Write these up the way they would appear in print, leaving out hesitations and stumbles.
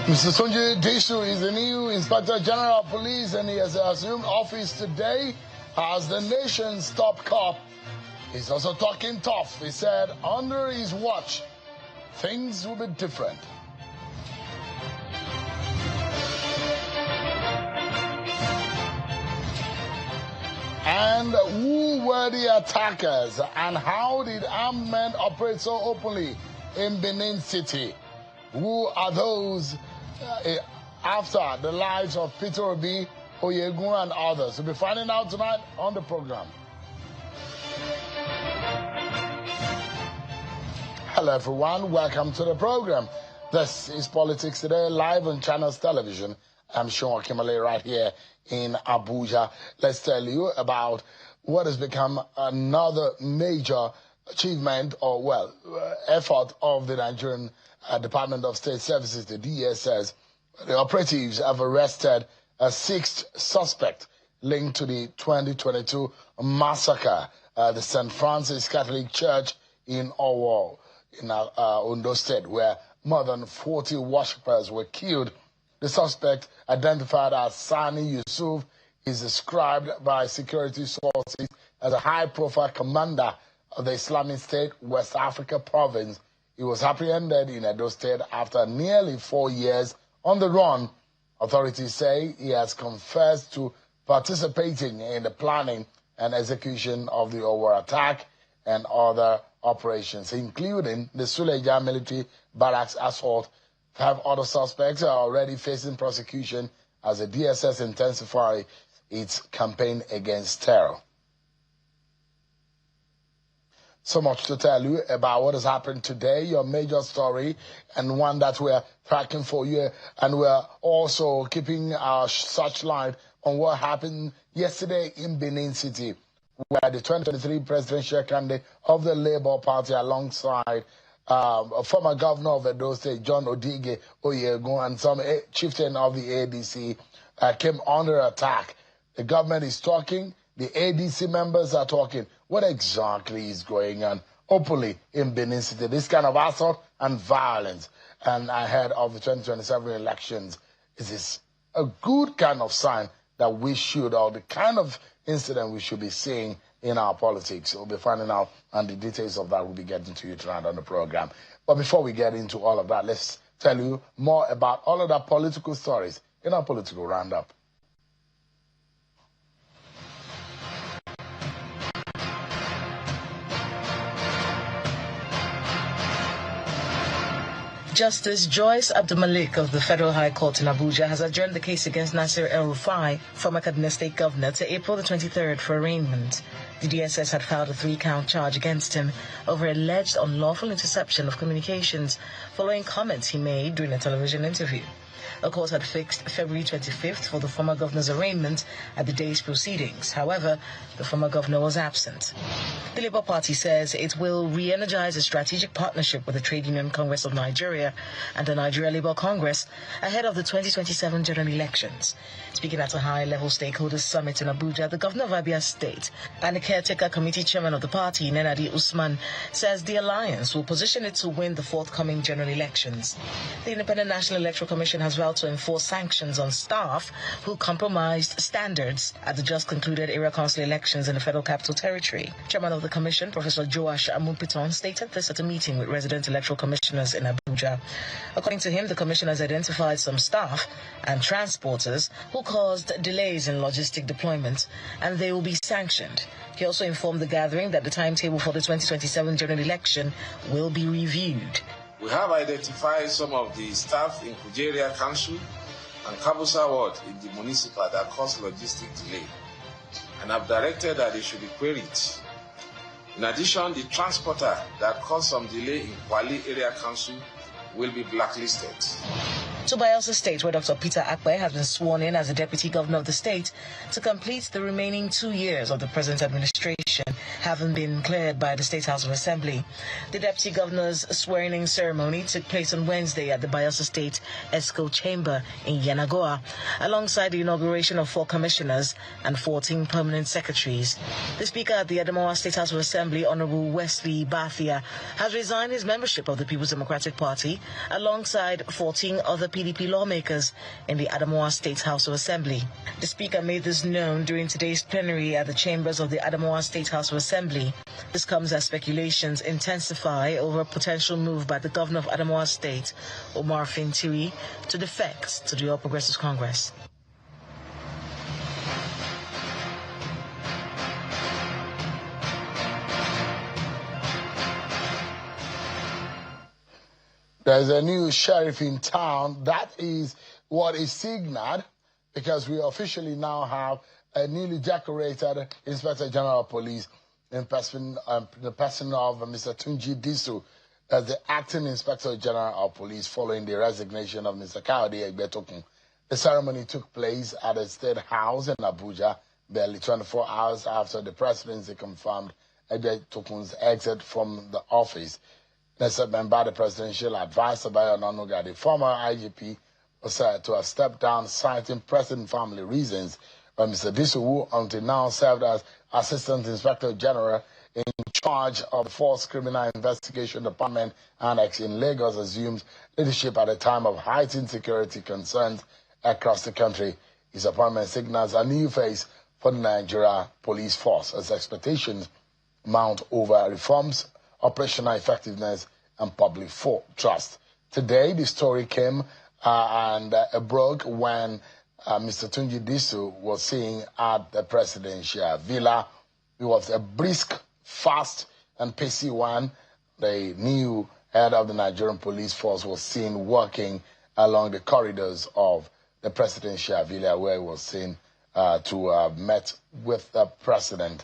Mr. Sunji Dishu is the new Inspector General of Police, and he has assumed office today as the nation's top cop. He's also talking tough. He said under his watch, things will be different. And who were the attackers, and how did armed men operate so openly in Benin City? Who are those after the lives of Peter Obi, Oyegun, and others? We'll be finding out tonight on the program. Hello everyone, welcome to the program. This is Politics Today, live on Channels Television. I'm Sean Kimberley right here in Abuja. Let's tell you about what has become another major achievement or, effort of the Nigerian Department of State Services, the DSS. The operatives have arrested a sixth suspect linked to the 2022 massacre at the St. Francis Catholic Church in Owo, in Edo State, where more than 40 worshippers were killed. The suspect, identified as Sani Yusuf, is described by security sources as a high-profile commander of the Islamic State West Africa province. He was apprehended in Edo State after nearly 4 years on the run. Authorities say he has confessed to participating in the planning and execution of the Owo attack and other operations, including the Suleja military barracks assault. 5 other suspects are already facing prosecution as the DSS intensifies its campaign against terror. So much to tell you about what has happened today, your major story, and one that we're tracking for you. And we're also keeping our searchlight on what happened yesterday in Benin City, where the 2023 presidential candidate of the Labour Party, alongside a former governor of Edo State, John Odige Oyegun, and some chieftain of the ADC came under attack. The government is talking. The ADC members are talking. What exactly is going on openly in Benin City? This kind of assault and violence, and ahead of the 2027 elections, is this a good kind of sign that we should, or the kind of incident we should be seeing in our politics? We'll be finding out, and the details of that we'll be getting to you tonight on the program. But before we get into all of that, let's tell you more about all of the political stories in our political roundup. Justice Joyce Abdulmalik of the Federal High Court in Abuja has adjourned the case against Nasir El-Rufai, former Kaduna State Governor, to April the 23rd for arraignment. The DSS had filed a 3-count charge against him over alleged unlawful interception of communications following comments he made during a television interview. The court had fixed February 25th for the former governor's arraignment at the day's proceedings. However, the former governor was absent. The Labour Party says it will re-energize a strategic partnership with the Trade Union Congress of Nigeria and the Nigeria Labour Congress ahead of the 2027 general elections. Speaking at a high-level stakeholders summit in Abuja, the governor of Abia State and the caretaker committee chairman of the party, Nenadi Usman, says the alliance will position it to win the forthcoming general elections. The Independent National Electoral Commission has vowed to enforce sanctions on staff who compromised standards at the just concluded area council elections in the Federal Capital Territory. Chairman of the commission, Professor Joash Amumpiton, stated this at a meeting with resident electoral commissioners in Abuja. According to him, the commission has identified some staff and transporters who caused delays in logistic deployment, and they will be sanctioned. He also informed the gathering that the timetable for the 2027 general election will be reviewed. We have identified some of the staff in Kujeria Council and Kabusa Ward in the municipal that caused logistic delay, and have directed that they should be queried. In addition, the transporter that caused some delay in Kwali Area Council will be blacklisted. To Bayelsa State, where Dr. Peter Akpata has been sworn in as the Deputy Governor of the state to complete the remaining 2 years of the present administration, having been cleared by the State House of Assembly. The Deputy Governor's swearing-in ceremony took place on Wednesday at the Bayelsa State ESCO Chamber in Yenagoa, alongside the inauguration of 4 commissioners and 14 permanent secretaries. The Speaker at the Adamawa State House of Assembly, Honorable Wesley Bathia, has resigned his membership of the People's Democratic Party, alongside 14 other people PDP lawmakers in the Adamawa State House of Assembly. The Speaker made this known during today's plenary at the chambers of the Adamawa State House of Assembly. This comes as speculations intensify over a potential move by the Governor of Adamawa State, Omar Fintiri, to defect to the All Progressives Congress. There's a new sheriff in town. That is what is signaled, because we officially now have a newly decorated Inspector General of Police in the person of Mr. Tunji Disu as the acting Inspector General of Police following the resignation of Mr. Kayode Egbetokun. The ceremony took place at the State House in Abuja barely 24 hours after the presidency confirmed Egbetokun's exit from the office. By the presidential advisor by Ononuga, the former IGP, was said to have stepped down, citing pressing family reasons. But Mr. Disu, who until now served as Assistant Inspector General in charge of the Force Criminal Investigation Department Annex in Lagos, assumes leadership at a time of heightened security concerns across the country. His appointment signals a new phase for the Nigeria police force as expectations mount over reforms, operational effectiveness, and public trust. Today, the story came and broke when Mr. Tunji Disu was seen at the presidential villa. He was a brisk, fast, and pacey one. The new head of the Nigerian police force was seen walking along the corridors of the presidential villa, where he was seen to have met with the president.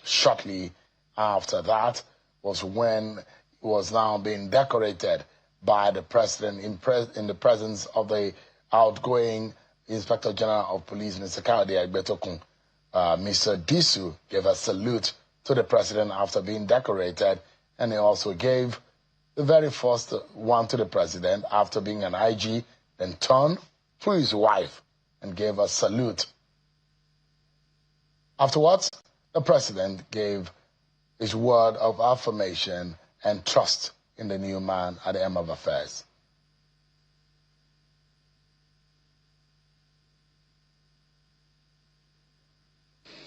Shortly after that was when he was now being decorated by the president in the presence of the outgoing Inspector General of Police, Mr. Kayode Egbetokun. Mr. Disu gave a salute to the president after being decorated, and he also gave the very first one to the president after being an IG, then turned to his wife and gave a salute. Afterwards, the president gave his word of affirmation and trust in the new man at the helm of affairs.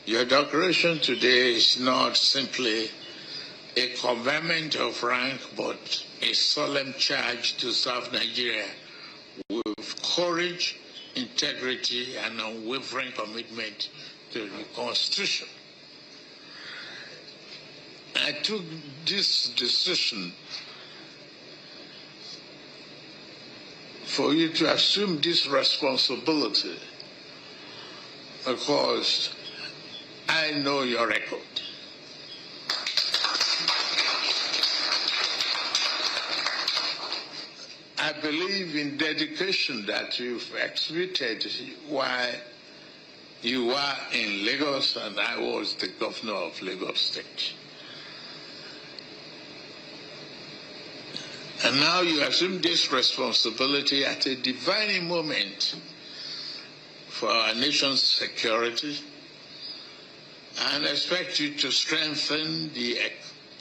Your declaration today is not simply a conferment of rank, but a solemn charge to serve Nigeria with courage, integrity, and unwavering commitment to the Constitution. I took this decision for you to assume this responsibility because I know your record. I believe in dedication that you've exhibited while you were in Lagos and I was the governor of Lagos State. And now you assume this responsibility at a defining moment for our nation's security, and expect you to strengthen the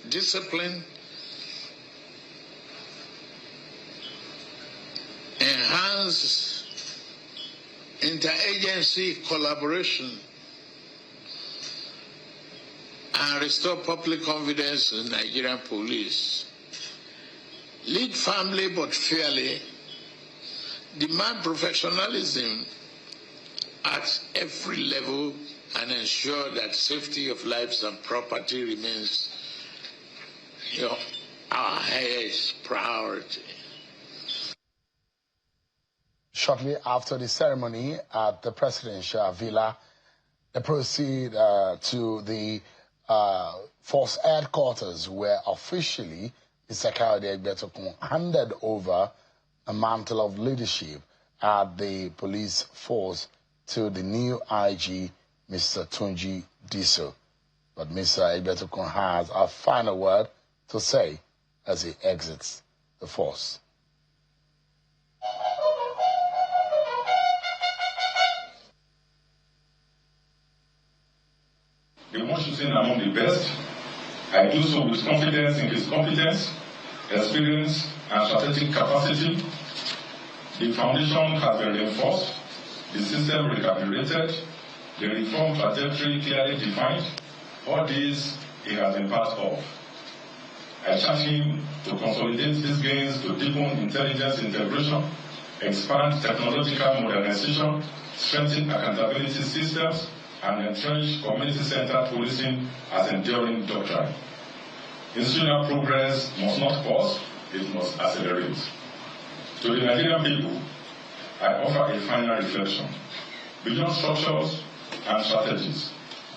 discipline, enhance interagency collaboration, and restore public confidence in Nigerian police. Lead firmly but fairly, demand professionalism at every level, and ensure that safety of lives and property remains our highest priority. Shortly after the ceremony at the presidential villa, they proceed to the force headquarters, where officially Mr. Kayode Egbetokun handed over a mantle of leadership at the police force to the new IG, Mr. Tunji Disu. But Mr. Egbetokun has a final word to say as he exits the force. The one should say among the best. I do so with confidence in his competence, experience, and strategic capacity. The foundation has been reinforced, the system recalibrated, the reform trajectory clearly defined. All these he has been part of. I charge him to consolidate these gains to deepen intelligence integration, expand technological modernization, strengthen accountability systems, and entrench community-centered policing as enduring doctrine. Institutional progress must not pause, it must accelerate. To the Nigerian people, I offer a final reflection. Beyond structures and strategies,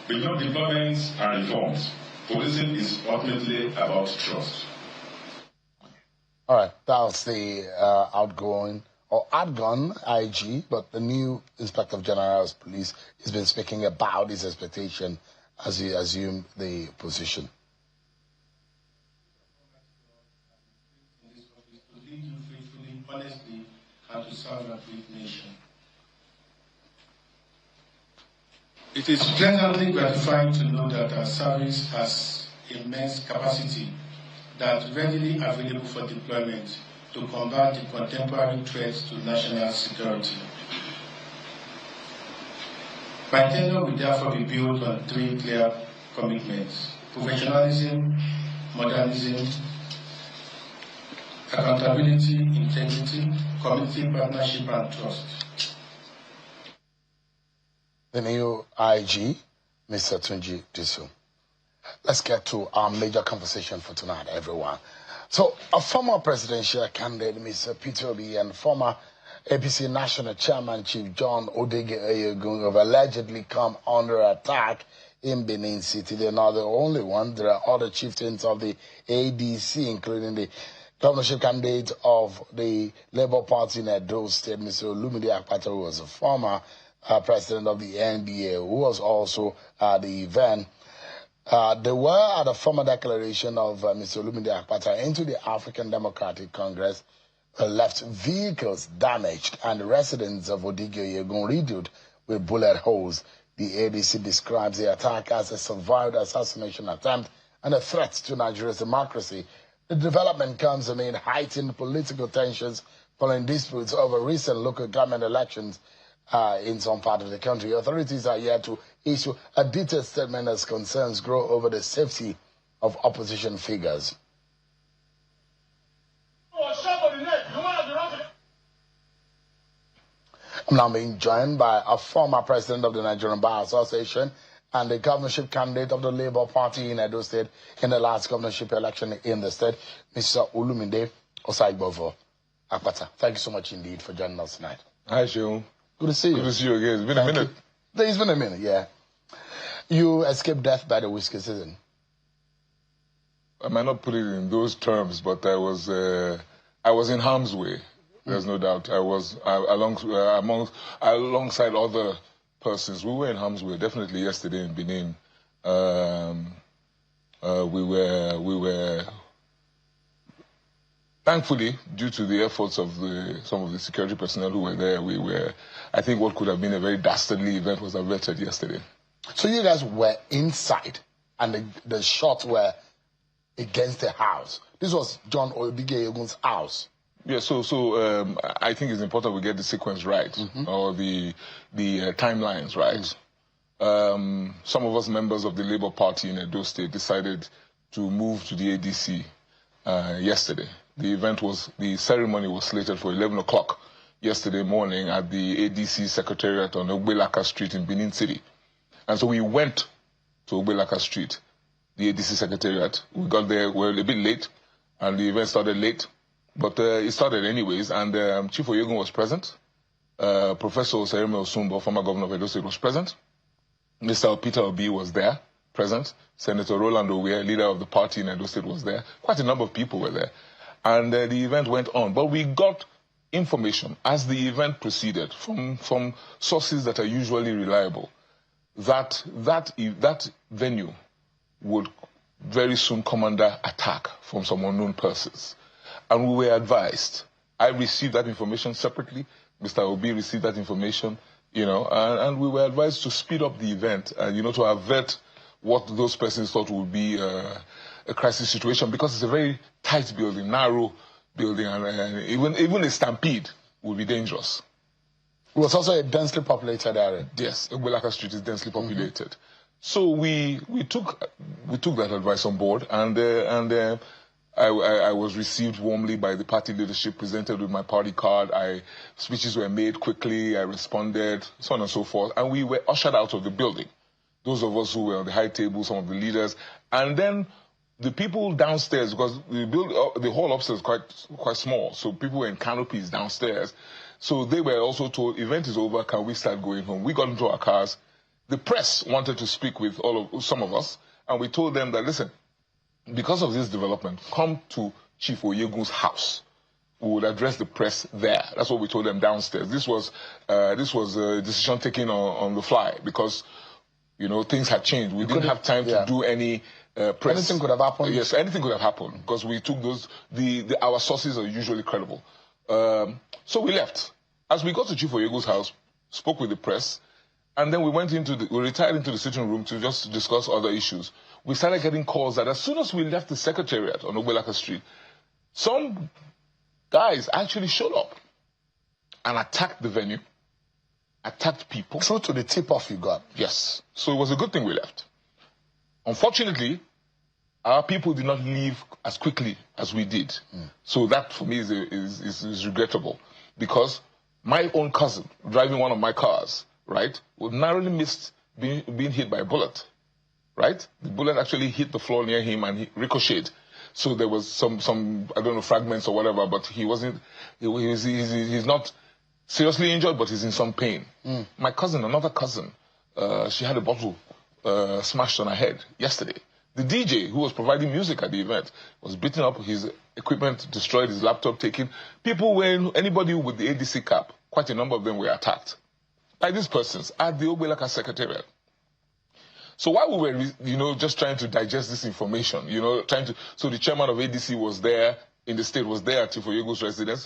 beyond deployments and reforms, policing is ultimately about trust. All right, that was the outgone IG, but the new Inspector General of Police has been speaking about his expectation as he assumed the position. To lead you faithfully, honestly, and to serve a great nation. It is pleasantly gratifying to know that our service has immense capacity that's readily available for deployment to combat the contemporary threats to national security. My tenure will therefore be built on three clear commitments: professionalism, modernism, accountability, integrity, community partnership, and trust. The new IG, Mr. Tunji Disu. Let's get to our major conversation for tonight, everyone. So, a former presidential candidate, Mr. Peter Obi, and former APC National Chairman Chief John Odegeogun have allegedly come under attack in Benin City. They're not the only one. There are other chieftains of the ADC, including the governorship candidate of the Labour Party in Edo State, Mr. Olumide Akpata, who was a former president of the NBA, who was also at the event. They were at a formal declaration of Mr. Olumide Akpata into the African Democratic Congress, left vehicles damaged and residents of Odegeogun riddled with bullet holes. The ADC describes the attack as a survived assassination attempt and a threat to Nigeria's democracy. The development comes amid heightened political tensions following disputes over recent local government elections in some part of the country. Authorities are yet to issue a detailed statement as concerns grow over the safety of opposition figures. I'm now being joined by a former president of the Nigerian Bar Association and the governorship candidate of the Labour Party in Edo State in the last governorship election in the state, Mr. Olumide Akpata. Thank you so much indeed for joining us tonight. Hi, Sean. Good to see you. Good to see you again. It's been a minute. It's been a minute, yeah. You escaped death by the whiskey season. I might not put it in those terms, but I was in harm's way. There's no doubt. I was alongside other persons. We were in harm's way. Definitely yesterday in Benin. We were thankfully, due to the efforts of some of the security personnel who were there, I think what could have been a very dastardly event was averted yesterday. So you guys were inside, and the shots were against the house. This was John Odegeogun's house. Yeah, so I think it's important we get the sequence right, or the timelines right. Some of us members of the Labour Party in Edo State decided to move to the ADC yesterday. The ceremony was slated for 11 o'clock yesterday morning at the ADC Secretariat on Ogbelaka Street in Benin City. And so we went to Ogbelaka Street, the ADC Secretariat. We got there, we were a bit late, and the event started late. But it started anyways, and Chief Oyegun was present. Professor Osareme Osumbo, former governor of Edo State, was present. Mr. Peter Obi was there, present. Senator Roland Owe, leader of the party in Edo State, was there. Quite a number of people were there. And the event went on. But we got information as the event proceeded from sources that are usually reliable that venue would very soon come under attack from some unknown persons. And we were advised. I received that information separately. Mr. Obi received that information, and we were advised to speed up the event, to avert what those persons thought would be a crisis situation, because it's a very tight building, narrow building, and even a stampede would be dangerous. It was also a densely populated area. Yes, Ogbelaka Street is densely populated. So we took that advice on board, and I was received warmly by the party leadership, presented with my party card. Speeches were made quickly, I responded, so on and so forth, and we were ushered out of the building. Those of us who were on the high table, some of the leaders, and then the people downstairs, because the hall upstairs is quite small, so people were in canopies downstairs. So they were also told, event is over, can we start going home? We got into our cars. The press wanted to speak with some of us, and we told them that, listen, because of this development, come to Chief Oyegun's house. We would address the press there. That's what we told them downstairs. This was a decision taken on the fly, because, you know, things had changed. We didn't have time to do any press. Anything could have happened. Yes, anything could have happened, because we took those. Our sources are usually credible. So we left. As we got to Chief Oyegun's house, spoke with the press, and then we retired into the sitting room to just discuss other issues. We started getting calls that as soon as we left the secretariat on Ogbelaka Street, some guys actually showed up and attacked the venue, attacked people. True to the tip-off you got. Yes. So it was a good thing we left. Unfortunately, our people did not leave as quickly as we did. So that, for me, is regrettable, because my own cousin, driving one of my cars, right, was narrowly missed being hit by a bullet, right? The bullet actually hit the floor near him and he ricocheted. So there was some I don't know, fragments or whatever, but he's not seriously injured, but he's in some pain. My cousin, another cousin, she had a bottle smashed on her head yesterday. The DJ who was providing music at the event was beaten up, his equipment destroyed, his laptop taken. People wearing, anybody with the ADC cap, quite a number of them were attacked by these persons at the Ogbelaka Secretariat. So while we were, just trying to digest this information, so the chairman of ADC was there, in the state was there at Chief Oyegun's residence,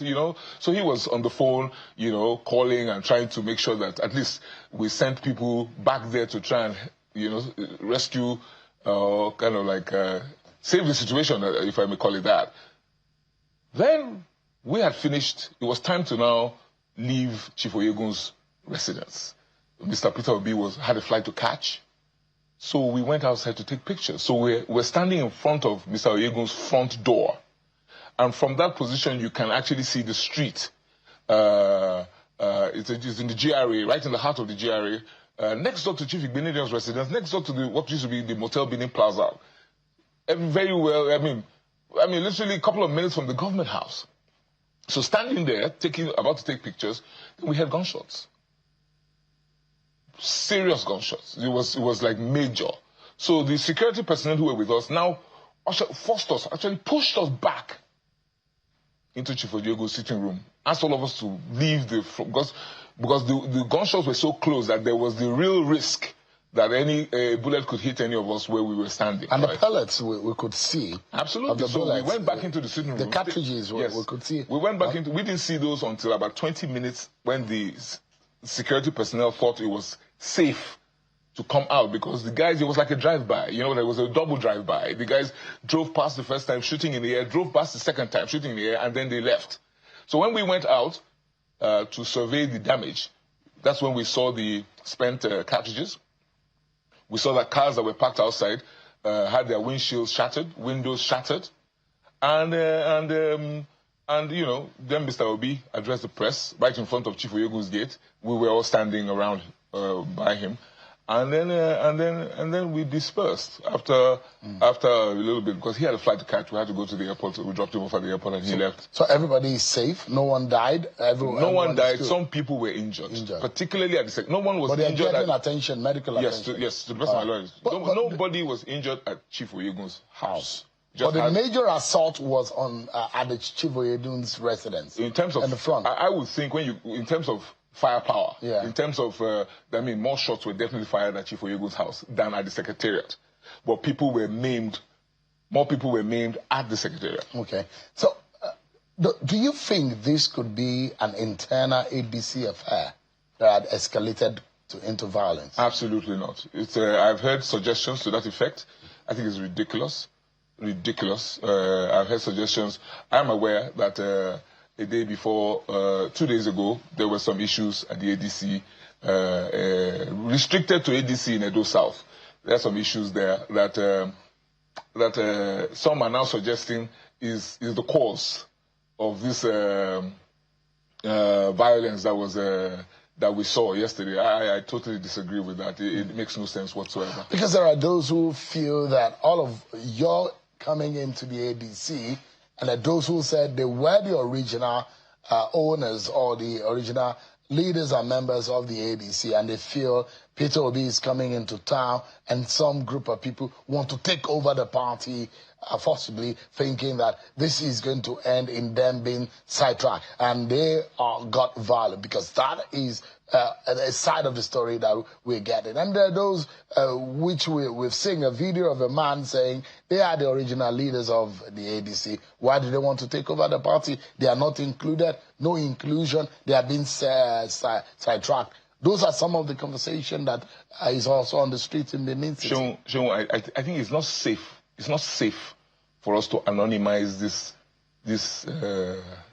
so he was on the phone, calling and trying to make sure that at least we sent people back there to try and, rescue, save the situation, if I may call it that. Then we had finished. It was time to now leave Chief Oyegun's residence. Mr. Peter Obi had a flight to catch. So we went outside to take pictures. So we're standing in front of Mr. Oyegun's front door. And from that position, you can actually see the street. It's in the GRA, right in the heart of the GRA. Next door to Chief Igbenedian's residence, next door to what used to be the Motel Benin Plaza. Very well, literally a couple of minutes from the government house. So standing there, about to take pictures, we heard gunshots. Serious gunshots. It was like major. So the security personnel who were with us now pushed us back into Chief Oyegun's sitting room. Asked all of us to leave because the gunshots were so close that there was the real risk that any bullet could hit any of us where we were standing. And the pellets we could see. Absolutely. So we went back into the sitting room. The cartridges we could see. We went back we didn't see those until about 20 minutes when the security personnel thought it was safe to come out, because the guys, it was like a drive-by. There was a double drive-by. The guys drove past the first time, shooting in the air, drove past the second time, shooting in the air, and then they left. So when we went out to survey the damage, that's when we saw the spent cartridges. We saw that cars that were parked outside had their windshields shattered, windows shattered. And then Mr. Obi addressed the press right in front of Chief Oyegun's gate. We were all standing around by him. And then we dispersed after a little bit, because he had a flight to catch. We had to go to the airport. We dropped him off at the airport, and he left. So everybody is safe. No one died. No one died. Some people were injured. Particularly at the second. No one was injured. But they're getting medical attention. Yes, to the best of my knowledge. Nobody was injured at Chief Oyegun's house. But the major assault was at the Chief Oyegun's residence. In terms of in the front, I would think in terms of firepower, in terms of, more shots were definitely fired at Chief Oyegun's house than at the Secretariat. But people were maimed, more people were maimed at the Secretariat. Okay. So, do you think this could be an internal ADC affair that had escalated into violence? Absolutely not. I've heard suggestions to that effect. I think it's ridiculous. I've heard suggestions. I'm aware that a day before, 2 days ago, there were some issues at the ADC, restricted to ADC in Edo South. There are some issues there that some are now suggesting is the cause of this violence that we saw yesterday. I totally disagree with that. It makes no sense whatsoever. Because there are those who feel that all of your coming into the ADC, and that those who said they were the original owners or the original leaders and members of the ADC, and they feel Peter Obi is coming into town and some group of people want to take over the party, forcibly thinking that this is going to end in them being sidetracked. And they got violent, because that is a side of the story that we're getting. And there are those which we've seen a video of a man saying they are the original leaders of the ADC. Why do they want to take over the party? They are not included, no inclusion, they are being sidetracked. Those are some of the conversation that is also on the streets in Benin City. I think it's not safe. It's not safe for us to anonymize these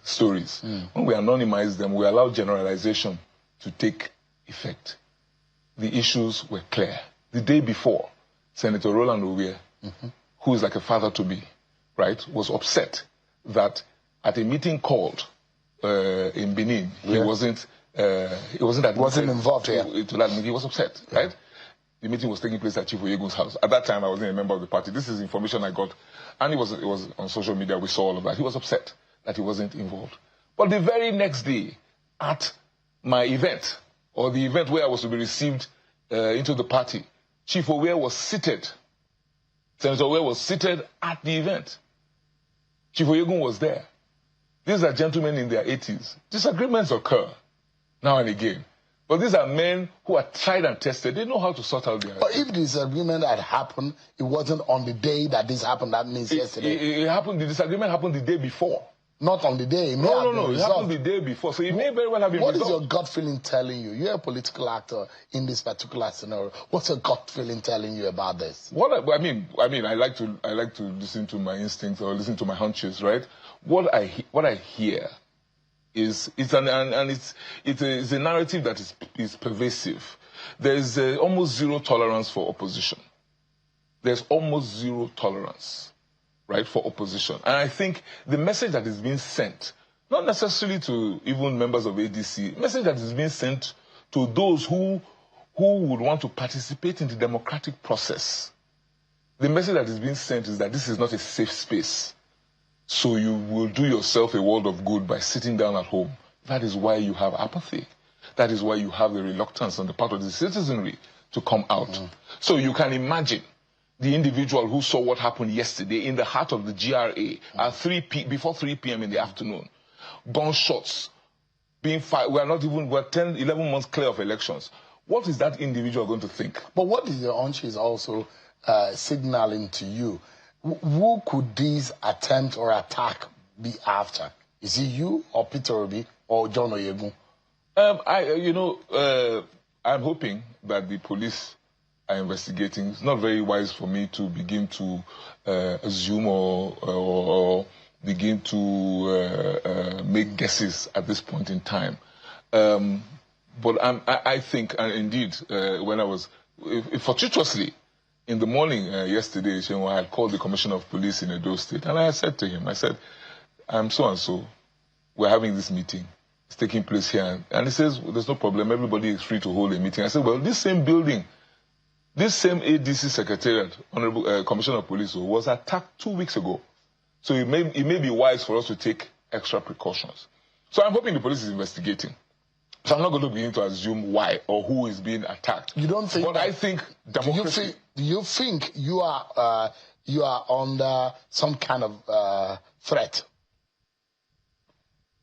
stories. When we anonymize them, we allow generalization to take effect. The issues were clear. The day before, Senator Roland Owie, who is like a father to me, right, was upset that at a meeting called in Benin, he wasn't involved here. He was upset, right? The meeting was taking place at Chief Oyegun's house. At that time, I wasn't a member of the party. This is information I got, and it was on social media. We saw all of that. He was upset that he wasn't involved. But the very next day, at my event, or the event where I was to be received into the party, Chief Owie was seated. Senator Owie was seated at the event. Chief Oyegun was there. These are gentlemen in their 80s. Disagreements occur now and again. But these are men who are tried and tested. They know how to sort out their... But if the disagreement had happened, it wasn't on the day that this happened. That means yesterday. It happened. The disagreement happened the day before. Not on the day. No. It happened the day before. So it may very well have been resolved. What is your gut feeling telling you? You're a political actor in this particular scenario. What's your gut feeling telling you about this? I mean, I like to listen to my instincts or listen to my hunches, right? What I hear is it's a narrative that is pervasive. There's almost zero tolerance for opposition. There's almost zero tolerance, right, for opposition. And I think the message that is being sent, not necessarily to even members of ADC, message that is being sent to those who would want to participate in the democratic process. The message that is being sent is that this is not a safe space. So you will do yourself a world of good by sitting down at home. That is why you have apathy. That is why you have the reluctance on the part of the citizenry to come out. So you can imagine the individual who saw what happened yesterday in the heart of the GRA at before 3 p.m. in the afternoon. Gunshots being fired. We're 10, 11 months clear of elections. What is that individual going to think? But what is your hunch is also signaling to you? Who could this attempt or attack be after? Is it you or Peter Obi or John Oyegun? I'm hoping that the police are investigating. It's not very wise for me to begin to assume or begin to make guesses at this point in time. But I think, and indeed, when I was fortuitously, in the morning yesterday, I had called the Commissioner of Police in Edo State, and I said to him, I'm so-and-so, we're having this meeting, it's taking place here. And he says, well, there's no problem, everybody is free to hold a meeting. I said, well, this same building, this same ADC Secretariat, Honorable Commissioner of Police, was attacked 2 weeks ago. So it may be wise for us to take extra precautions. So I'm hoping the police is investigating. So I'm not going to begin to assume why or who is being attacked. You don't think? But I think democracy. Do you think you are under some kind of threat?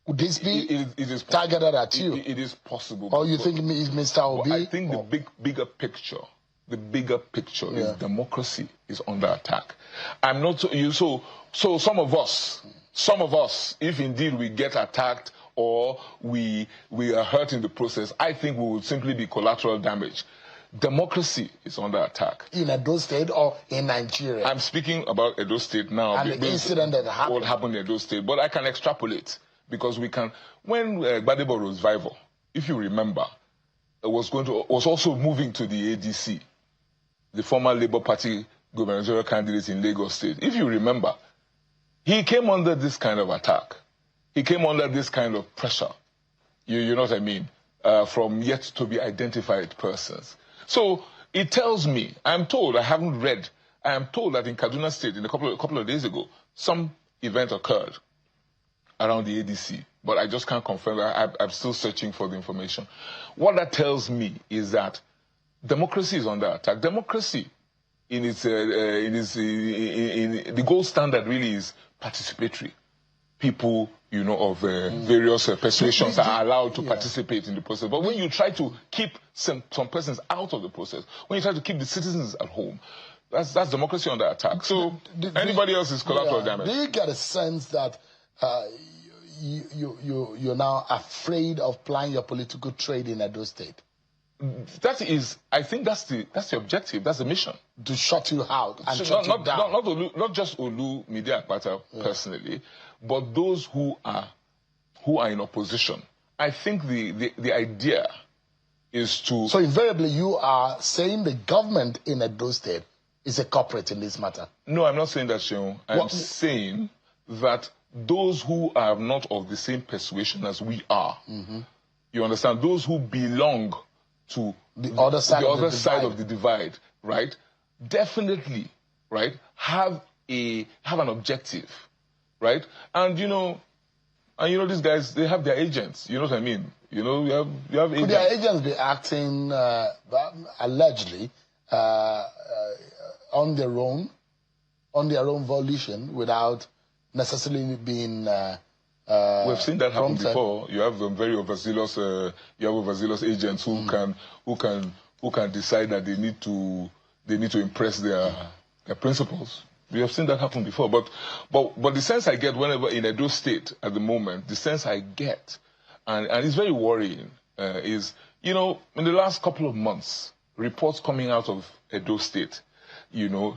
Would this be it is targeted at you? It is possible. Or you think it's Mr. Obi? I think the bigger picture is democracy is under attack. I'm not so some of us, if indeed we get attacked or we are hurt in the process, I think we will simply be collateral damage. Democracy is under attack. In Edo State or in Nigeria? I'm speaking about Edo State now. And the incident that happened. What happened in Edo State. But I can extrapolate. Because we can, when Gbadebo Revival, if you remember, was also moving to the ADC, the former Labour Party gubernatorial candidate in Lagos State. If you remember, he came under this kind of attack. He came under this kind of pressure. You know what I mean? From yet to be identified persons. So it tells me, I'm told, I haven't read, I am told that in Kaduna State, in a couple of days ago, some event occurred around the ADC, but I just can't confirm that. I'm still searching for the information. What that tells me is that democracy is under attack. Democracy, in the gold standard, really is participatory. People, you know, of various persuasions are allowed to participate in the process. But when you try to keep some persons out of the process, when you try to keep the citizens at home, that's democracy under attack. So anybody else is collateral damage. Do you get a sense that you're now afraid of plying your political trade in Edo State? That is, I think that's the objective, that's the mission. To shut you out and shut you down. Not just Olu Media Akpata personally, but those who are in opposition. I think the idea is to... So invariably you are saying the government in Edo State is a culprit in this matter? No, I'm not saying that, Seun. I'm saying that those who are not of the same persuasion as we are, you understand, those who belong to the other side of the divide, right, definitely, right, have an objective, right? And you know these guys, they have their agents, you know what I mean? You know, you have agents. Could their agents be acting allegedly on their own volition without necessarily being we've seen that happen before. You have very overzealous agents who can decide that they need to impress their principals. We have seen that happen before. But the sense I get whenever in Edo State at the moment, the sense I get, and it's very worrying, is, you know, in the last couple of months, reports coming out of Edo State, you know,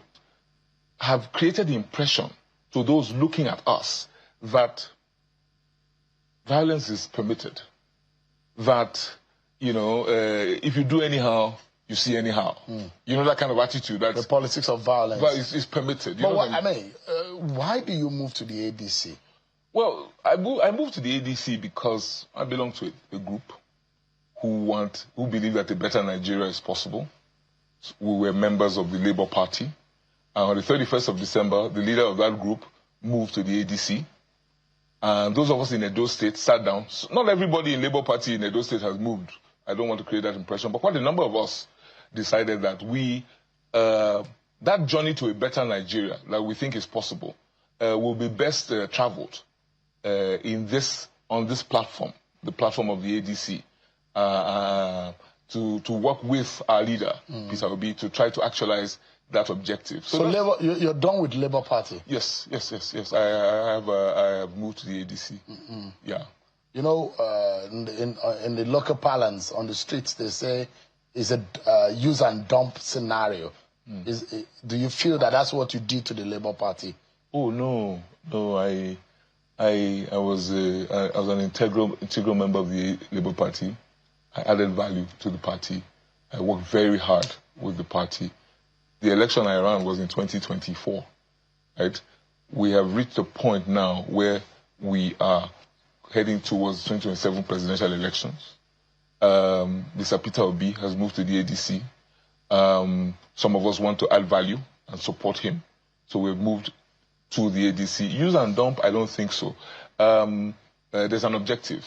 have created the impression to those looking at us that violence is permitted. That, you know, if you do anyhow, you see anyhow. You know, that kind of attitude. That's the politics of violence. But it's permitted. But what I mean, why do you move to the ADC? Well, I moved to the ADC because I belong to a group who believe that a better Nigeria is possible. We were members of the Labour Party. And on the 31st of December, the leader of that group moved to the ADC. And those of us in Edo State sat down. Not everybody in Labour Party in Edo State has moved. I don't want to create that impression. But quite a number of us decided that that journey to a better Nigeria that we think is possible will be best traveled on this platform, the platform of the ADC, to work with our leader, Peter Obi, to try to actualize that objective. So Labour, you're done with Labour Party? Yes. I have moved to the ADC. Yeah. You know, in the local parlance on the streets, they say it's a use and dump scenario. Do you feel that that's what you did to the Labour Party? Oh no. I was an integral member of the Labour Party. I added value to the party. I worked very hard with the party. The election I ran was in 2024, right? We have reached a point now where we are heading towards 2027 presidential elections. Mr. Peter Obi has moved to the ADC. Some of us want to add value and support him. So we've moved to the ADC. Use and dump, I don't think so. There's an objective,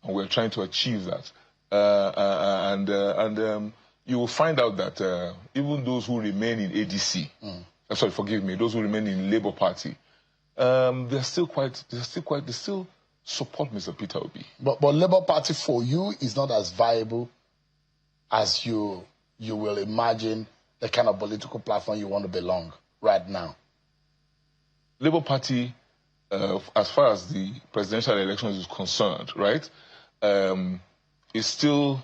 and we're trying to achieve that. You will find out that even those who remain in ADC, those who remain in Labour Party, they still support Mr. Peter Obi. But Labour Party for you is not as viable as you will imagine the kind of political platform you want to belong right now. Labour Party, as far as the presidential elections is concerned, right, is still,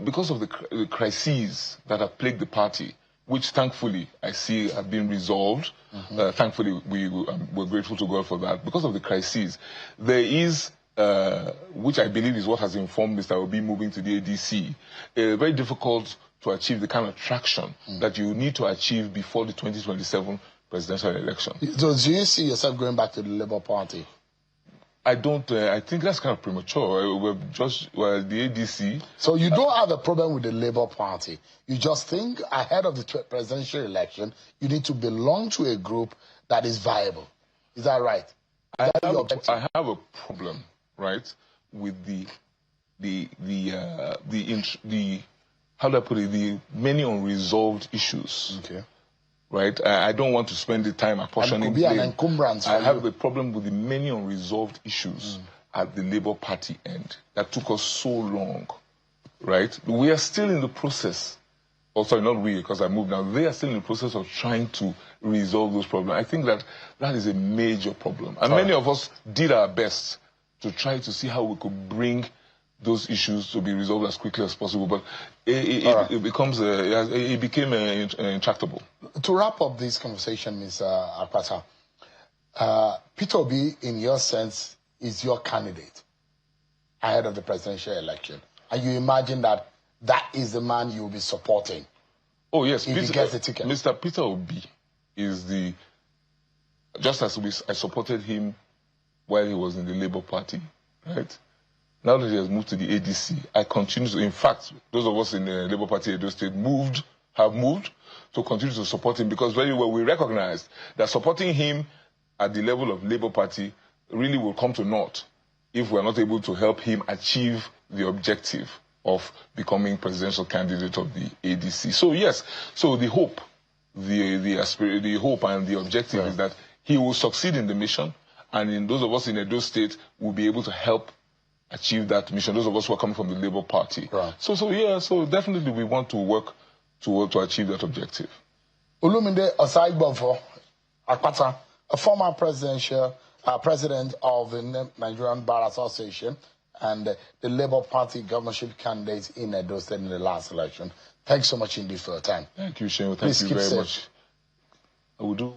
because of the crises that have plagued the party, which thankfully I see have been resolved. Thankfully, we're grateful to God for that. Because of the crises, there is, which I believe is what has informed Mr. Obi moving to the ADC, very difficult to achieve the kind of traction that you need to achieve before the 2027 presidential election. So do you see yourself going back to the Labour Party? I don't. I think that's kind of premature. We're the ADC. So you don't have a problem with the Labour Party. You just think ahead of the presidential election, you need to belong to a group that is viable. Is that right? I have a problem, right, with the how do I put it? The many unresolved issues. Okay. Right, I don't want to spend the time apportioning blame. An encumbrance. I have a problem with the many unresolved issues at the Labour Party end that took us so long. Right, we are still in the process. Oh, sorry, not we, because I moved now. They are still in the process of trying to resolve those problems. I think that is a major problem, and many of us did our best to try to see how we could bring those issues to be resolved as quickly as possible, but it became intractable. To wrap up this conversation, Mr. Akpata, Peter Obi, in your sense, is your candidate ahead of the presidential election, and you imagine that is the man you will be supporting. Oh yes, if he gets the ticket. Mr. Peter Obi is just as I supported him while he was in the Labour Party, right? Now that he has moved to the ADC, I continue to, in fact, those of us in the Labour Party Edo State have moved to continue to support him, because very well we recognized that supporting him at the level of Labour Party really will come to naught if we're not able to help him achieve the objective of becoming presidential candidate of the ADC. So yes, so the hope, the hope and the objective is that he will succeed in the mission, and in those of us in Edo State will be able to help achieve that mission, those of us who are coming from the Labour Party. Right. So definitely we want to work to achieve that objective. Olumide Osaigbonfo Akpata, a former president of the Nigerian Bar Association and the Labour Party governorship candidate in Edo State in the last election. Thanks so much indeed for your time. Thank you, Shane. Thank you very much. I will do,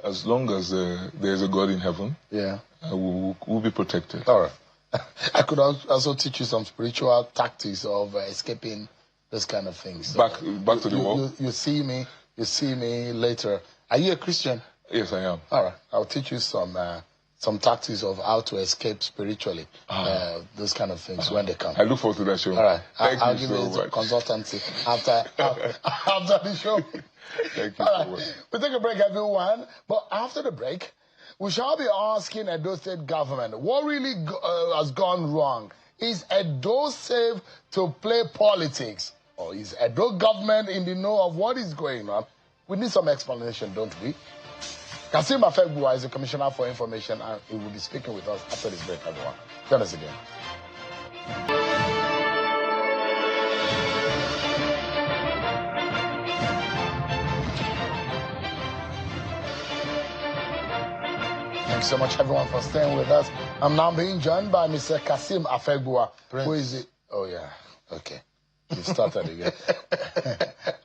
as long as there's a God in heaven, we'll be protected. All right. I could also teach you some spiritual tactics of escaping those kind of things. So back to the wall. You see me later. Are you a Christian? Yes, I am. All right. I'll teach you some tactics of how to escape spiritually. Those kind of things when they come. I look forward to that show. All right. I'll give you a consultancy after the show. Thank you so much. We'll take a break, everyone. But after the break, we shall be asking Edo State government what really has gone wrong. Is Edo safe to play politics? Or is Edo government in the know of what is going on? We need some explanation, don't we? Kasim Afegbua is the Commissioner for Information, and he will be speaking with us after this break, everyone. Join us again. Thanks so much, everyone, for staying with us. I'm now being joined by Mr. Kasim Afegbua. Who is it? Oh, yeah. Okay. You started again.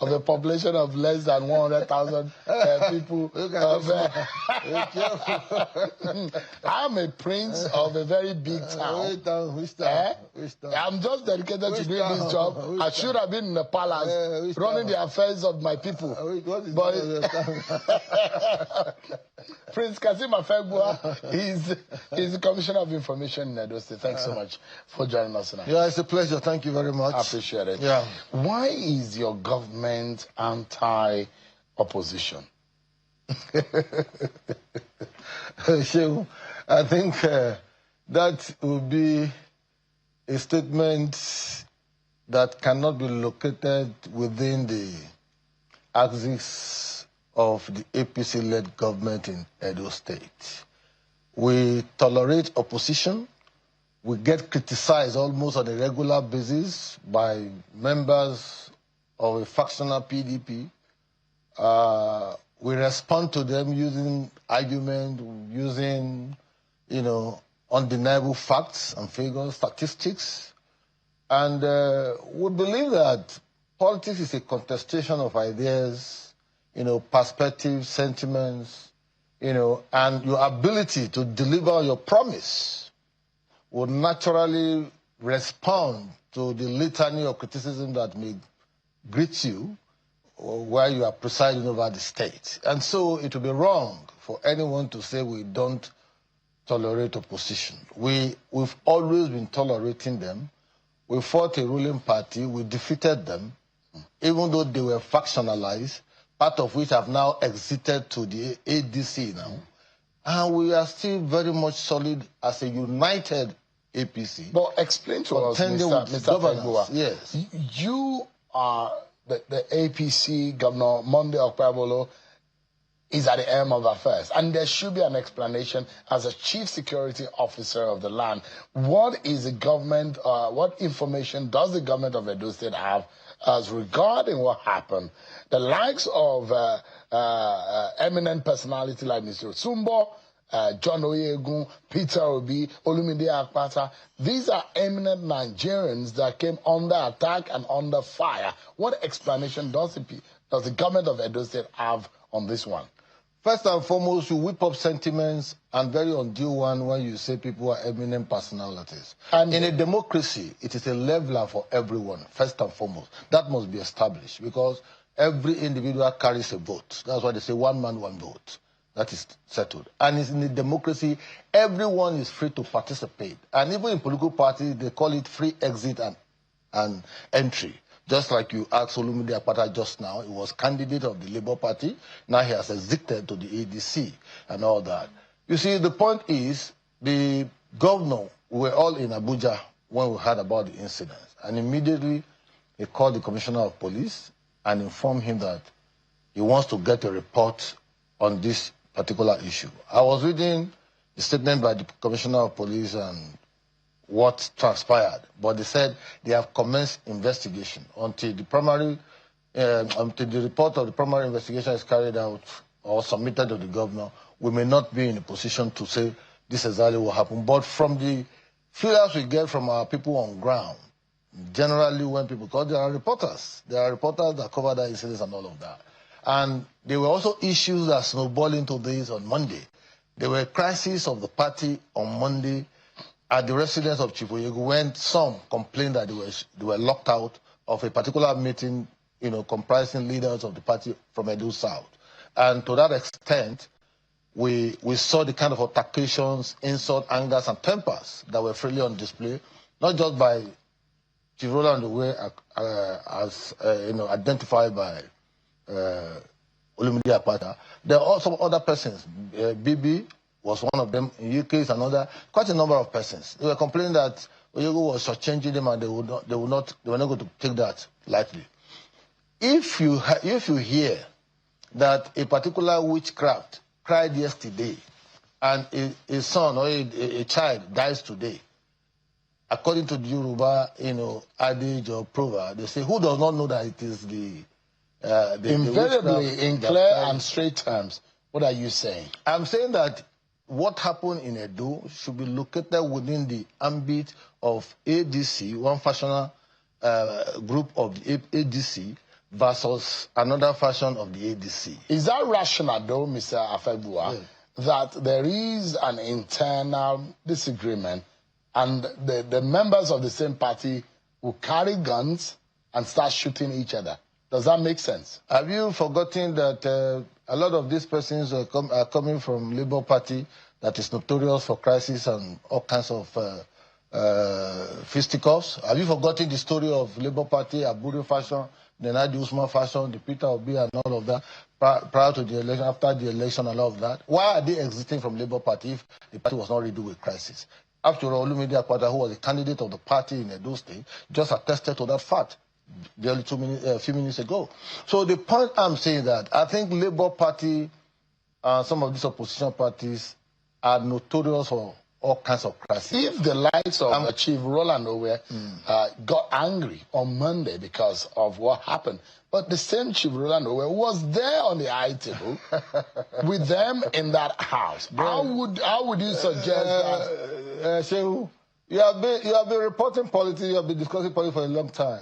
Of a population of less than 100,000 people. I'm a prince of a very big town. Which town? I'm just dedicated to doing this job. I should have been in the palace running the affairs of my people. Prince Kasim Afegbua is the Commissioner of Information in Edo State. Thanks so much for joining us tonight. Yeah, it's a pleasure. Thank you very much. I appreciate it. Yeah. Why is your government anti-opposition? I think that would be a statement that cannot be located within the axis of the APC-led government in Edo State. We tolerate opposition. We get criticized almost on a regular basis by members of a factional PDP. We respond to them using argument, using, undeniable facts and figures, statistics. And we believe that politics is a contestation of ideas perspectives, sentiments, and your ability to deliver on your promise would naturally respond to the litany of criticism that may greet you while you are presiding over the state. And so it would be wrong for anyone to say we don't tolerate opposition. We've always been tolerating them. We fought a ruling party, we defeated them, even though they were factionalized, part of which have now exited to the ADC now. And we are still very much solid as a united APC. But explain to us, Mr. Fegua. Yes. You are the APC Governor Monday Okpebolo is at the helm of affairs, and there should be an explanation as a chief security officer of the land. What is the government, what information does the government of Edo State have as regarding what happened? The likes of eminent personality like Mr. Sumbo, John Oyegun, Peter Obi, Olumide Akpata, these are eminent Nigerians that came under attack and under fire. What explanation does the government of Edo State have on this one? First and foremost, you whip up sentiments, and very undue one when you say people are eminent personalities. And in a democracy, it is a leveler for everyone, first and foremost. That must be established, because every individual carries a vote. That's why they say one man, one vote. That is settled. And in a democracy, everyone is free to participate. And even in political parties, they call it free exit and entry. Just like you asked Olumide Akpata just now, he was candidate of the Labour Party. Now he has exited to the ADC and all that. You see, the point is, the governor, we were all in Abuja when we heard about the incident. And immediately, he called the commissioner of police and informed him that he wants to get a report on this particular issue. I was reading the statement by the commissioner of police and what transpired, but they said they have commenced investigation until the report of the primary investigation is carried out or submitted to the governor. We may not be in a position to say this is exactly what happened, but from the feelers we get from our people on ground, generally when people, because there are reporters that cover that incidents and all of that, and there were also issues that snowballed into this on Monday. There were crises of the party on Monday at the residence of Chief Oyegu, when some complained that they were locked out of a particular meeting, comprising leaders of the party from Edo South. And to that extent, we saw the kind of altercations, insult, angers, and tempers that were freely on display, not just by Chief Roland Owe, as identified by Olumide Akpata. There are also other persons. Bibi was one of them. In UK is another. Quite a number of persons. They were complaining that Oyegu was shortchanging them, and they were not going to take that lightly. If you hear that a particular witchcraft cried yesterday, and a son or a child dies today, according to the Yoruba, adage or proverb, they say, "Who does not know that it is the invariably in clear and straight terms"? What are you saying? I'm saying that what happened in Edo should be located within the ambit of ADC, one factional group of the ADC, versus another faction of the ADC. Is that rational, though, Mr. Afegua, that there is an internal disagreement and the members of the same party will carry guns and start shooting each other? Does that make sense? Have you forgotten that a lot of these persons are coming from Labour Party that is notorious for crisis and all kinds of fisticuffs? Have you forgotten the story of Labour Party, Aburi fashion, the Nadi Usman fashion, the Peter Obi and all of that, prior to the election, after the election and all of that? Why are they exiting from Labour Party if the party was not riddled with crisis? After all, Olumide Akpata, who was a candidate of the party in Edo State, just attested to that fact barely a few minutes ago. So the point I'm saying that I think Labour Party and some of these opposition parties are notorious for all kinds of crises. If the likes of Chief Roland Owe got angry on Monday because of what happened, but the same Chief Roland Owe was there on the high table with them in that house, how would you suggest that? So you have been reporting politics, you have been discussing politics for a long time.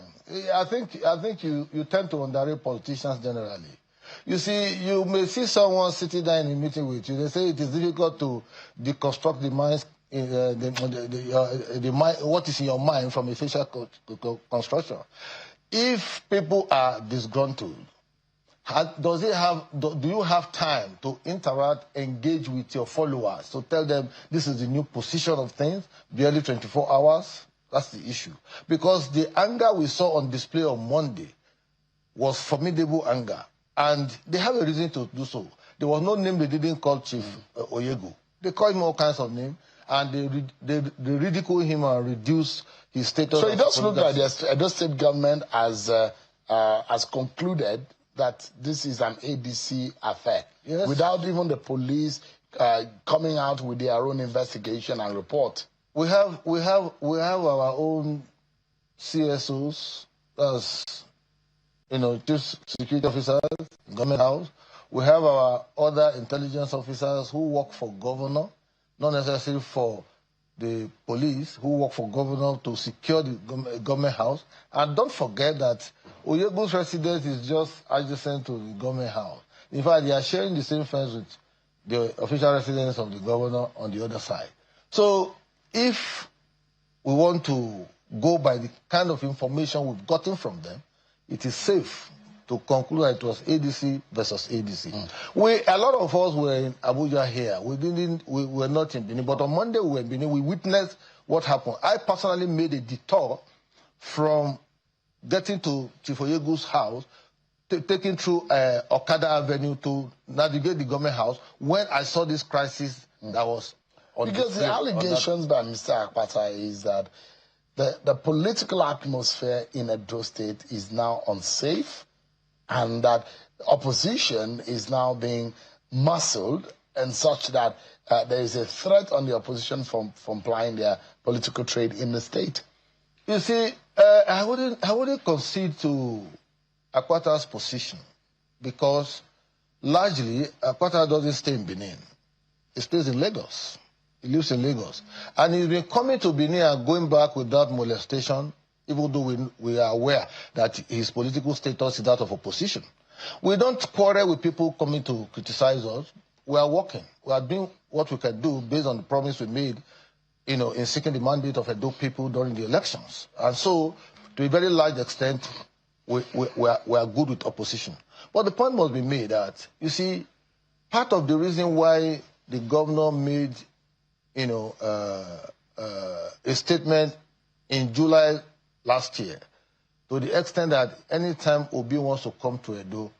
I think you tend to underrate politicians generally. You see, you may see someone sitting down in a meeting with you. They say it is difficult to deconstruct the mind's what is in your mind from a facial construction. If people are disgruntled, do you have time to interact, engage with your followers, to tell them this is the new position of things, barely 24 hours? That's the issue. Because the anger we saw on display on Monday was formidable anger. And they have a reason to do so. There was no name they didn't call Chief Oyego. They called him all kinds of names. And they ridicule him and reduce his status. So it does look like the Edo State government has concluded that this is an ADC affair, yes, without even the police coming out with their own investigation and report. We have our own CSOs, as chief security officers, government house. We have our other intelligence officers who work for governor, not necessarily for the police, who work for governor to secure the government house. And don't forget that Oyego's residence is just adjacent to the government house. In fact, they are sharing the same fence with the official residence of the governor on the other side. So if we want to go by the kind of information we've gotten from them, it is safe to conclude that it was ADC versus ADC. A lot of us were in Abuja here. We were not in Benin, but on Monday we were in Benin. We witnessed what happened. I personally made a detour from getting to Chief Oyego's house, taking through Okada Avenue to navigate the government house when I saw this crisis that was on because the allegations by Mr. Akpata is that the political atmosphere in Edo State is now unsafe, and that opposition is now being muscled and such that there is a threat on the opposition from plying their political trade in the state. You see, I wouldn't concede to Akpata's position because largely Akpata doesn't stay in Benin. He stays in Lagos. He lives in Lagos. And he's been coming to Benin and going back without molestation, even though we are aware that his political status is that of opposition. We don't quarrel with people coming to criticize us. We are working. We are doing what we can do based on the promise we made, in seeking the mandate of Edo people during the elections. And so, to a very large extent, we are good with opposition. But the point must be made that, you see, part of the reason why the governor made, a statement in July last year, to the extent that anytime Obi wants to come to Edo,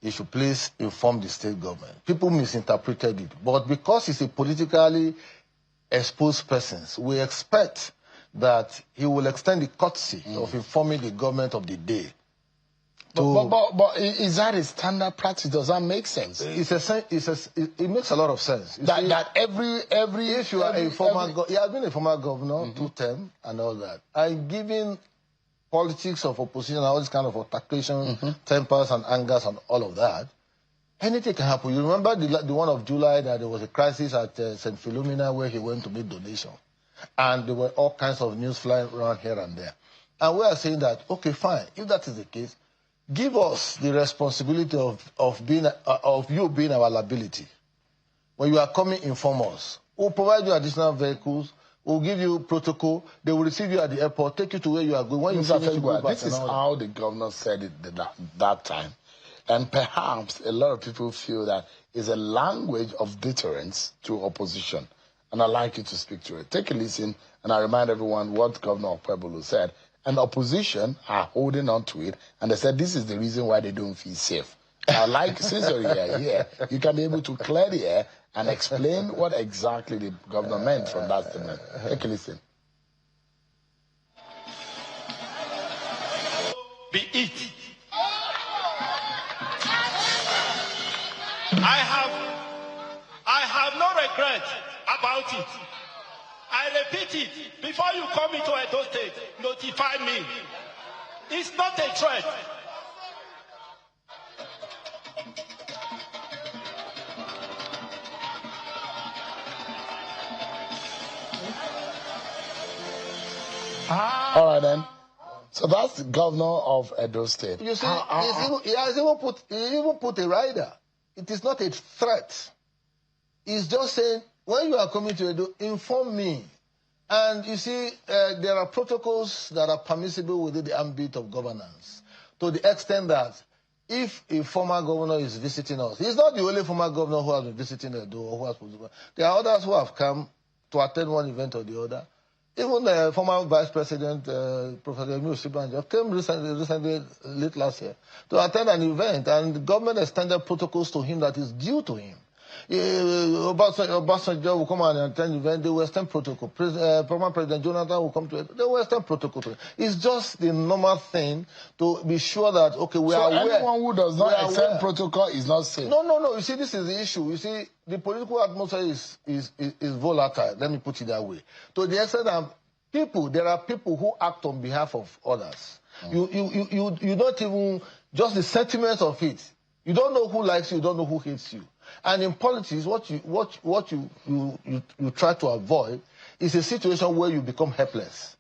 he should please inform the state government. People misinterpreted it. But because he's a politically exposed person, we expect that he will extend the courtesy of informing the government of the day. But is that a standard practice? Does that make sense? It makes a lot of sense. He has been a former governor, 2 terms and all that. And given politics of opposition and all this kind of altercation, tempers and angers and all of that, anything can happen. You remember the one of July that there was a crisis at St. Philomena where he went to make donations. And there were all kinds of news flying around here and there. And we are saying that, okay, fine, if that is the case, give us the responsibility of you being our liability. When you are coming, inform us. We'll provide you additional vehicles. We'll give you protocol. They will receive you at the airport, take you to where you are going. When you finish, you go back. This is how the governor said it that time. And perhaps a lot of people feel that it's a language of deterrence to opposition. And I'd like you to speak to it. Take a listen, and I remind everyone what Governor Okpebholo said. And opposition are holding on to it, and they said this is the reason why they don't feel safe. Now, since you're here, you can be able to clear the air and explain what exactly the governor meant from that statement. Take a listen. Be it. I have no regret about it. I repeat it, before you come into Edo State, notify me. It's not a threat. All right, then. So that's the governor of Edo State. You see, he has even put a rider. It is not a threat. He's just saying, when you are coming to Edo, inform me. And you see, there are protocols that are permissible within the ambit of governance, to the extent that if a former governor is visiting us, he's not the only former governor who has been visiting Edo or who has been. There are others who have come to attend one event or the other. Even the former Vice President, Professor Emil Sibanjo, came recently, late last year, to attend an event, and the government extended protocols to him that is due to him. Obasanjo will come and attend the event, the Western protocol. Former President Jonathan will come to it, the Western protocol. It's just the normal thing to be sure that, okay, we are aware. So anyone who does not accept protocol is not safe? No. You see, this is the issue. You see, the political atmosphere is volatile. Let me put it that way. To the extent that there are people who act on behalf of others. You don't even, just the sentiments of it. You don't know who likes you, you don't know who hates you. And in politics, what you try to avoid is a situation where you become helpless.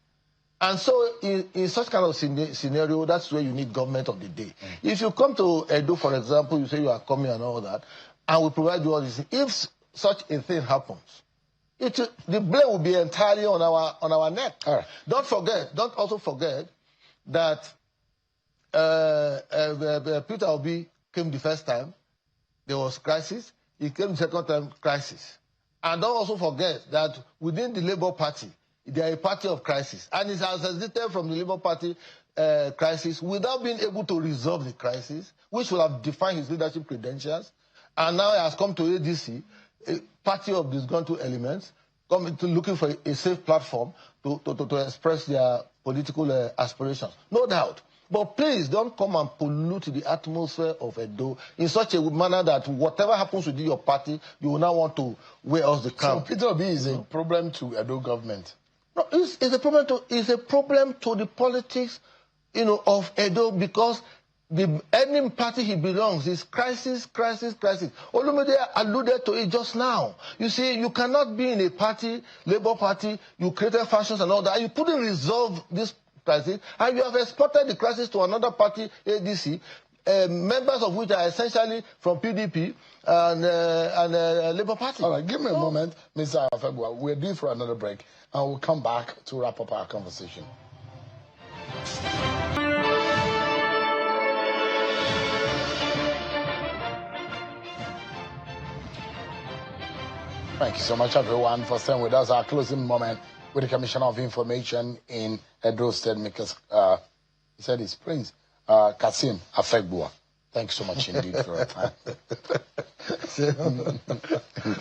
And so in such kind of scenario, that's where you need government of the day. If you come to Edo, for example, you say you are coming and all that, and we provide you all this. If such a thing happens, the blame will be entirely on our neck. All right. Don't also forget that Peter Obi came the first time, there was crisis. He came the second time, crisis. And don't also forget that within the Labour Party, they are a party of crisis. And it has exited from the Labour Party crisis without being able to resolve the crisis, which will have defined his leadership credentials. And now he has come to ADC, a party of disgruntled elements, looking for a safe platform to express their political aspirations. No doubt. But please don't come and pollute the atmosphere of Edo in such a manner that whatever happens within your party, you will not want to wear us the crown. So Peter Obi is a problem to Edo government? No, it's a problem to the politics, of Edo, because any party he belongs is crisis. Olumide alluded to it just now. You see, you cannot be in a party, Labour Party, you created factions and all that, you couldn't resolve this crisis, and you have exported the crisis to another party, ADC, members of which are essentially from PDP and Labour Party. All right, give me a moment, Mr. Afegua. We're due for another break, and we'll come back to wrap up our conversation. Thank you so much, everyone, for staying with us. Our closing moment with the Commissioner of Information in Edo State, because he said his Prince, Kasim Afegbua. Thanks so much indeed for your time.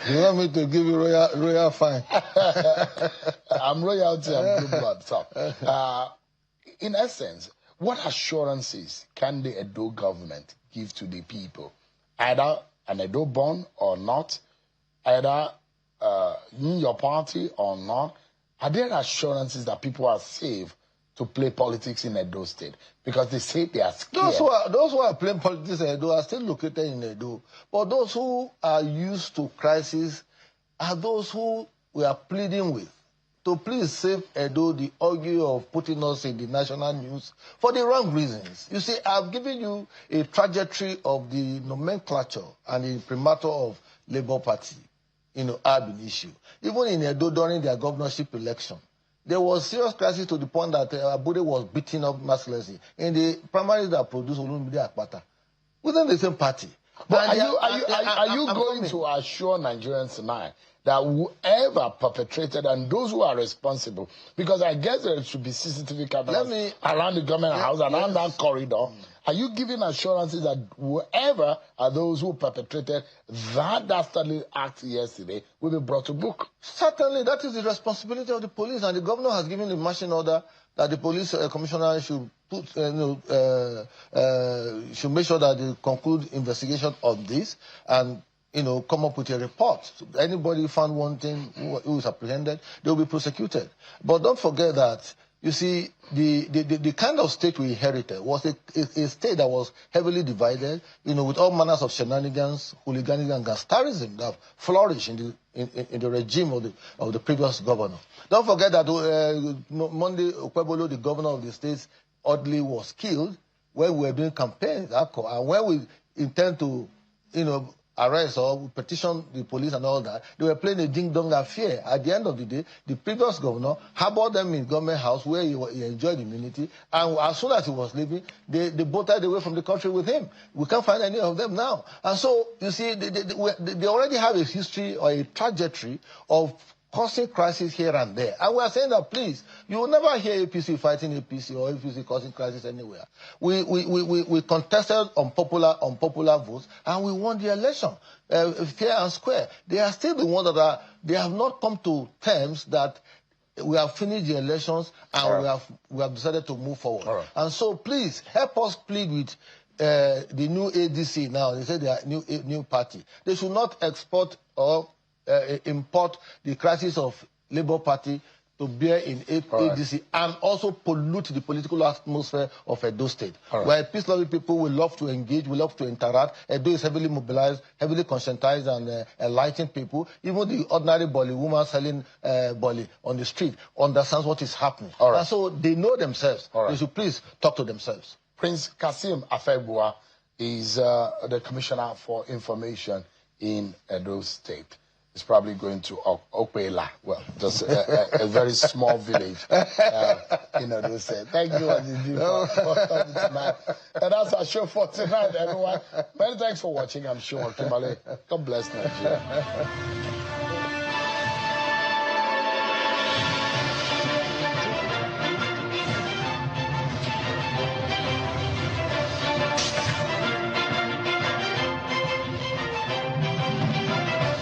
You want me to give you royal fine? I'm royalty, I'm blue blood. So, in essence, what assurances can the Edo government give to the people? Either an Edo born or not, either in your party or not. Are there assurances that people are safe to play politics in Edo State? Because they say they are scared. Those who are playing politics in Edo are still located in Edo. But those who are used to crisis are those who we are pleading with to please save Edo the augury of putting us in the national news for the wrong reasons. You see, I've given you a trajectory of the nomenclature and the primatur of Labour Party, urban issue. Even in Edo during their governorship election, there was serious crisis to the point that Abude was beaten up mercilessly in the primaries that produced Olumide Akpata within the same party. But are you going to assure Nigerians tonight that whoever perpetrated and those who are responsible, because I guess there should be CCTV cameras around the government house, around that corridor, are you giving assurances that whoever are those who perpetrated that dastardly act yesterday will be brought to book? Certainly, that is the responsibility of the police, and the governor has given the marching order that the police commissioner should should make sure that they conclude investigation on this and come up with a report. So anybody found wanting who is apprehended, they will be prosecuted. But don't forget that, you see, the kind of state we inherited was a state that was heavily divided, with all manners of shenanigans, hooliganism, and gangsterism that flourished in the regime of the previous governor. Don't forget that Monday Okwebolo, the governor of the state, oddly was killed when we were doing campaigns, and when we intend to, arrest or petition the police and all that, they were playing a ding-dong affair. At the end of the day, the previous governor harbored them in government house where he enjoyed immunity, and as soon as he was leaving, they bolted away from the country with him. We can't find any of them now. And so, you see, they already have a history or a trajectory of causing crisis here and there. And we are saying that, please, you will never hear APC fighting APC or APC causing crisis anywhere. We contested unpopular votes, and we won the election, fair and square. They are still the ones that they have not come to terms that we have finished the elections and we have decided to move forward. And so, please, help us plead with the new ADC now. They say they are new party. They should not export or import the crisis of Labour Party to bear in ADC and also pollute the political atmosphere of Edo State. Where peace-loving people will love to engage, will love to interact. Edo is heavily mobilized, heavily conscientized and enlightened people. Even the ordinary Bolly woman selling Bolly on the street understands what is happening. And so they know themselves. They should please talk to themselves. Prince Kasim Afegbua is the Commissioner for Information in Edo State. It's probably going to Okpela. Well, just a very small village in Edo State. Thank you, for talking tonight. And that's our show for tonight, everyone. Many thanks for watching. I'm Sean Kimale. God bless Nigeria.